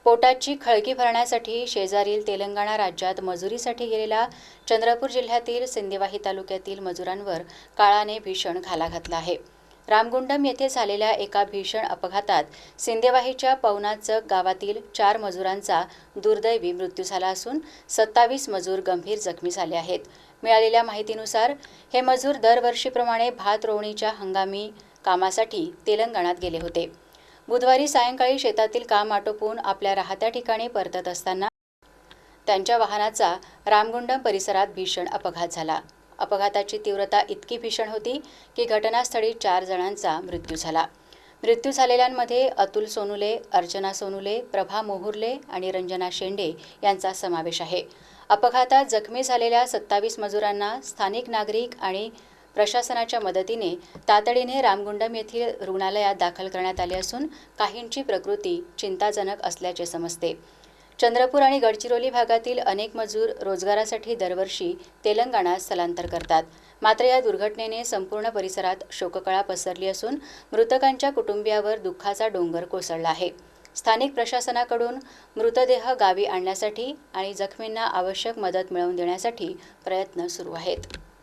पोटाची खळगी भरण्यासाठी शेजारील तेलंगणा राज्यात मजुरीसाठी गेलेला चंद्रपूर जिल्ह्यातील सिंदेवाही तालुक्यातील मजुरांवर काळाने भीषण घाला घातला आहे। रामगुंडम येथे झालेल्या एका भीषण अपघातात सिंदेवाहीच्या पवनाचक गावातील 4 मजुरांचा दुर्दैवी मृत्यू झाला असून 27 मजूर गंभीर जखमी झाले आहेत। मिळालेल्या माहितीनुसार हे मजूर दरवर्षीप्रमाणे भात रोवणीच्या हंगामी कामासाठी तेलंगणात गेले होते। बुधवारी सायंकाळी शेतातील काम आटोपून आपल्या राहत्या ठिकाणी परतत असताना त्यांच्या वाहनाचा रामगुंडम परिसरात भीषण अपघात झाला। अपघाताची तीव्रता इतकी भीषण होती की घटनास्थळी 4 जणांचा मृत्यू झाला। मृत्यू झालेल्यांमध्ये अतुल सोनुले, अर्चना सोनुले, प्रभा मोहुर्ले आणि रंजना शेंडे यांचा समावेश आहे। अपघातात जखमी झालेल्या 27 मजुरांना स्थानिक नागरिक आणि प्रशासनाच्या मदतीने तातडीने रामगुंडम येथील रुग्णालयात दाखल करण्यात आले असून काहींची प्रकृती चिंताजनक असल्याचे समजते। चंद्रपूर आणि गडचिरोली भागातील अनेक मजूर रोजगारासाठी दरवर्षी तेलंगणात स्थलांतर करतात। मात्र या दुर्घटनेने संपूर्ण परिसरात शोककळा पसरली असून मृतकांच्या कुटुंबियावर दुःखाचा डोंगर कोसळला आहे। स्थानिक प्रशासनाकडून मृतदेह गावी आणण्यासाठी आणि जखमींना आवश्यक मदत मिळवून देण्यासाठी प्रयत्न सुरू आहेत।